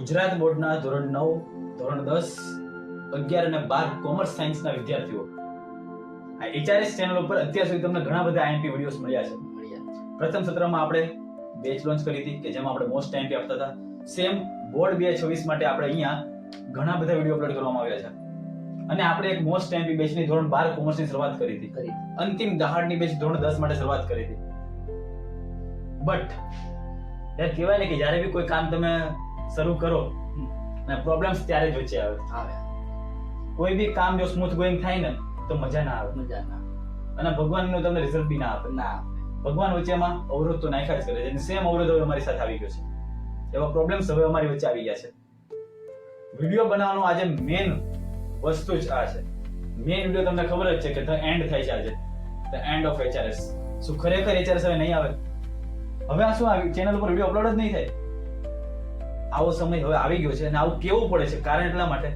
ગુજરાત બોર્ડના ધોરણ 9, ધોરણ 10, 11 અને 12 કોમર્સ સાયન્સના વિદ્યાર્થીઓ આ HRS ચેનલ ઉપર અત્યાર સુધી તમને ઘણા બધા IMP વિડિયોઝ મળ્યા છે. પ્રથમ સત્રમાં આપણે બેચ લોન્ચ કરી હતી કે જેમાં આપણે મોસ્ટ IMP આપતા હતા. સેમ બોર્ડ 2026 માટે આપણે અહીંયા ઘણા બધા વિડિયો અપલોડ કરવામાં આવ્યા છે અને આપણે એક મોસ્ટ IMP બેચની ધોરણ 12 કોમર્સની શરૂઆત કરી હતી. અંતિમ દહાડની બેચ ધોરણ 10 માટે શરૂઆત કરી હતી. બટ યાર કહેવાય ને કે જ્યારે બી કોઈ કામ તમે શરૂ કરો અને પ્રોબ્લેમ્સ ત્યારે જ વચ્ચે આવે. કોઈ બી કામ જો સ્મૂથ ગોઈંગ થાય ને તો મજા ના આવે અને ભગવાનનું તમને રિઝલ્ટ બી ના આપે. ભગવાન વચ્ચેમાં અવરોધ તો નાખ્યા જ કરે છે અને સેમ અવરોધ હવે અમારી સાથે આવી ગયો છે. એવા પ્રોબ્લેમ્સ હવે અમારી વચ્ચે આવી ગયા છે. વિડિયો બનાવવાનો આજે મેઇન વસ્તુ જ આ છે. મેઇન વિડિયો તમને ખબર જ છે કે ધ એન્ડ થાય છે આજે, ધ એન્ડ ઓફ HRS. શું ખરેખર HRS હવે નહીં આવે? હવે આ શું આવી ચેનલ ઉપર વિડિયો અપલોડ જ નહીં થાય? આવો સમય હવે આવી ગયો છે અને આવું કેવું પડે છે કારણ એટલા માટે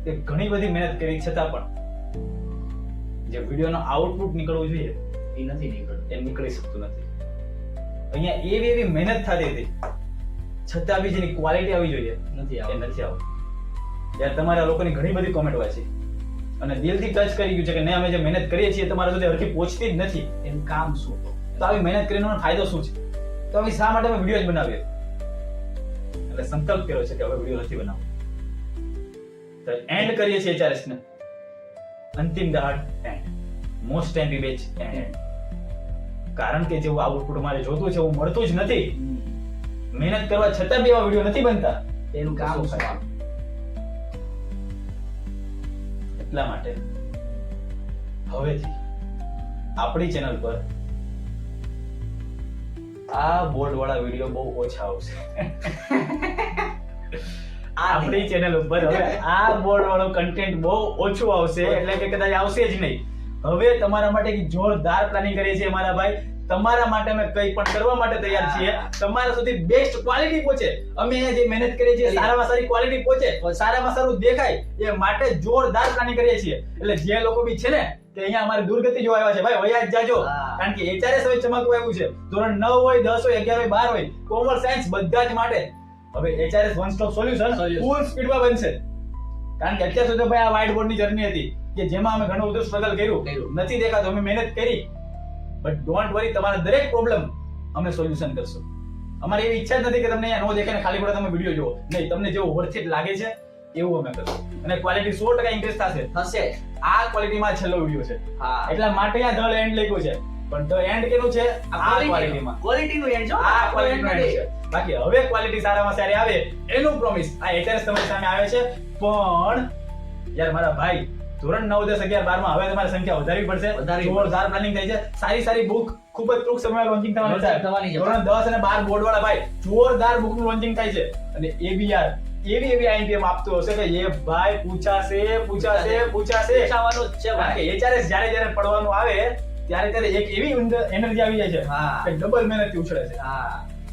કે ઘણી બધી મહેનત કરી છતાં પણ જે વિડિયોનો આઉટપુટ નીકળવું જોઈએ એ નથી નીકળતું, એ નીકળી શકતું નથી. અહીંયા એવી મહેનત થતી હતી છતાં બી જેની ક્વોલિટી આવી જોઈએ નથી આવતી. યાર તમારા લોકોની ઘણી બધી કોમેન્ટ વાંચી અને દિલથી ટચ કરી ગયું છે કે નહીં અમે જે મહેનત કરીએ છીએ તમારા સુધી હરખી પહોંચતી જ નથી. એનું કામ શું? તો આવી મહેનત કરીને ફાયદો શું છે? તો અમે શા માટે અમે વિડિયો જ બનાવીએ? એટલે સંકલ્પ કર્યો છે કે હવે વિડિયો નથી બનાવવો. તો એન્ડ કરીએ છીએ HRS ને. અંતિમ દહાડ end, most IMP batch end. કારણ કે જેવું આઉટપુટ મારે જોતું છે એવું મળતું જ નથી. મહેનત કરવા છતાં બી એવા વિડિયો નથી બનતા. એનું કામ શું? એટલા માટે હવેથી આપણી ચેનલ પર આ બોર્ડ વાળા વિડિયો બહુ ઓછા આવશે. આપણી ચેનલ ઉપર હવે આ બોર્ડ વાળો કન્ટેન્ટ બહુ ઓછું આવશે, એટલે કે કદાચ આવશે જ નહીં. હવે તમારા માટે એક જોરદાર પ્લાનિંગ કરીએ છીએ મારા ભાઈ. તમારા માટે અમે કંઈ પણ કરવા માટે તૈયાર છીએ. તમારા સુધી બેસ્ટ ક્વોલિટી પહોંચે, અમે જે મહેનત કરીએ છીએ સારામાં સારી ક્વોલિટી પહોંચે, સારામાં સારું દેખાય એ માટે જોરદાર પ્લાનિંગ કરીએ છીએ. એટલે જે લોકો બી છે ને કે અહીંયા અમારી દુર્ગતિ જોવા આવ્યા છે ભાઈ વયા જ જાજો. કારણ કે HRS હવે ચમકવા આવ્યું છે. ધોરણ 9 હોય, 10 હોય, 11 હોય, 12 હોય, કોમર્સ સાયન્સ બધા જ માટે હવે HRS વન સ્ટોપ સોલ્યુશન ફૂલ સ્પીડમાં બનશે. કારણ કે અત્યાર સુધી ભાઈ આ વ્હાઇટ બોર્ડની જર્ની હતી કે જેમાં અમે ઘણું બધું સ્ટ્રગલ કર્યું, નથી દેખાતું, અમે મહેનત કરી. બટ ડોન્ટ વરી, તમારા દરેક પ્રોબ્લેમ અમે સોલ્યુશન કરશું. અમારી એવી ઈચ્છા જ નથી કે તમને અહીંયા નો દેખાય ને ખાલી ખોટા તમે વિડિયો જુઓ. નહીં, તમને જેવું વર્થ ઇટ લાગે છે એવું અમે કરશું અને ક્વોલિટી 100% ઇન્ક્રીઝ થશે. આ ક્વોલિટીમાં છેલ્લો વિડિયો છે. એટલા માટે આ ધ એન્ડ લખ્યું છે. પણ ધ એન્ડ કેનું છે? આ ક્વોલિટીનું એન્ડ છે. આ ક્વોલિટીનું એન્ડ છે. બાકી હવે ક્વોલિટી સારામાં સારી આવે એનું પ્રોમિસ આ HRS તમારી સામે આવે છે. પણ યાર મારા ભાઈ ધોરણ 9, 10, 11, 12 માં હવે તમારી સંખ્યા વધારવી પડશે. જોરદાર પ્લાનિંગ થઈ છે. સારી બુક ખૂબ જ ટૂંક સમયમાં લોન્ચિંગ થવાની છે. ધોરણ 10 અને 12 બોર્ડ વાળા ભાઈ જોરદાર બુકનું લોન્ચિંગ થાય છે. અને એ બી યાર એવી IMPM આપતો હશે કે એ ભાઈ પૂછાશે પૂછવાનું જ છે. કારણ કે HRS જ્યારે પડવાનું આવે ત્યારે એક એવી એનર્જી આવી જાય છે કે ડબલ મહેનતથી ઉછળે છે.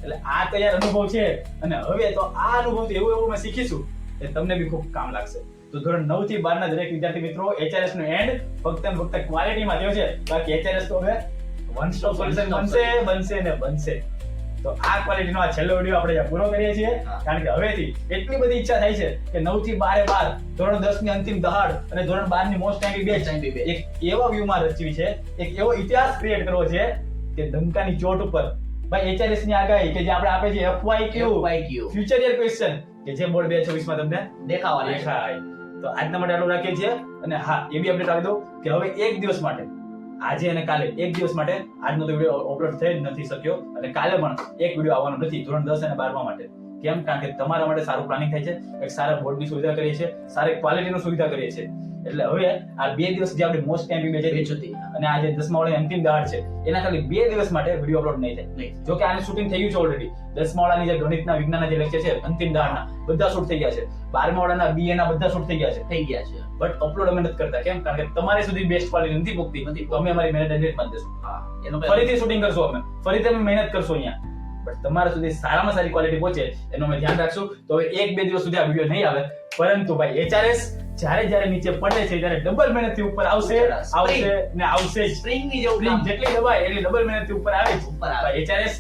એટલે આ તો યાર અનુભવ છે અને હવે તો આ અનુભવથી એવું અમે શીખીશું કે તમને બી ખૂબ કામ લાગશે. તો ધોરણ 9 થી 12 ના દરેક વિદ્યાર્થી મિત્રો HRS નો એન્ડ ફક્ત ક્વોલિટીમાં થયો છે. બાકી HRS તો હવે વન સ્ટોપ સોલ્યુશન બનશે. તો આ ક્વોલિટીનો આ છેલ્લો વિડિયો આપણે પૂરો કરીએ છીએ. કારણ કે હવેથી એટલી બધી ઈચ્છા થાય છે કે 9 થી 12, ધોરણ 10 ની અંતિમ દહાડ અને ધોરણ 12 ની મોસ્ટ IMP બેચ એક એવા વ્યૂમાં રચવી છે, એક એવો ઇતિહાસ ક્રિએટ કરવો છે કે ડંકાની ચોટ ઉપર ભાઈ HRS ની આગાહી કે જે આપણે આપે છે FYQ ફ્યુચર યર ક્વેશ્ચન કે જે બોર્ડ 2026 માં તમને દેખાય. તો આજના માટે આટલું રાખીએ છીએ. અને હા, એ બી અપડેટ આપી દઉં કે હવે એક દિવસ માટે, આજે અને કાલે એક દિવસ માટે આજનો તો વિડિયો અપલોડ થઈ જ નથી શક્યો અને કાલે પણ એક વિડિયો આવવાનો નથી ધોરણ 10 અને 12 માટે. કેમ? કારણ કે તમારા માટે સારું પ્લાનિંગ થાય છે, એક સારા બોર્ડની સુવિધા કરીએ છીએ, સારી ક્વોલિટીની સુવિધા કરીએ છીએ. એટલે હવે આ 2 દિવસ જે આપણી મોસ્ટ IMP બેચ હતી અને આજે 10મા વાળાની અંતિમ દહાડ છે એના ખાલી 2 દિવસ માટે વિડિયો અપલોડ નહીં થાય. જો કે આની શૂટિંગ થઈ ગયું છે ઓલરેડી. 10મા વાળાની જે ગણિતના વિજ્ઞાનના જે લેક્ચર છે અંતિમ દહાડના બધા શૂટ થઈ ગયા છે. 12મા વાળાના BA ના બધા શૂટ થઈ ગયા છે. બટ અપલોડ અમે નથી કરતા. કેમ? કારણ કે તમારી સુધી બેસ્ટ ક્વોલિટી નથી પહોંચતી. તો અમે અમારી મહેનત એડિટ કરી દેશું. એનો ફરીથી શૂટિંગ કરશું, અમે ફરીથી અમે મહેનત કરશું અહીંયા. બટ તમારા સુધી સારામાં સારી ક્વોલિટી પહોંચે એનું અમે ધ્યાન રાખશું. તો હવે 1-2 દિવસ સુધી આ વિડિયો નહીં આવે, પરંતુ ભાઈ HRS જ્યારે નીચે પડે છે ત્યારે ડબલ મહેનતથી ઉપર આવશે. સ્પ્રિંગની જેવું જેટલી દબાય એટલી ડબલ મહેનતથી ઉપર આવે છે. HRS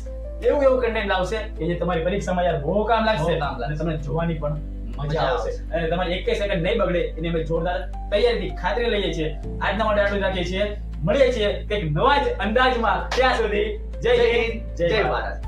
એવું કન્ટેન્ટ લાવશે કે જે તમારી પરીક્ષામાં યાર બહુ કામ લાગશે બહુ કામ લાગશે. અને તમને જોવાની પણ મજા મજા આવશે અને તમારી 1 સેકન્ડ નહીં બગડે એની અમે જોરદાર તૈયારીથી ખાતરી લઈએ છીએ. આજના માટે આટલું જ રાખીએ છીએ. મળીએ છીએ કંઈક નવા જ અંદાજમાં. ત્યાં સુધી જય હિન્દ, જય ભારત.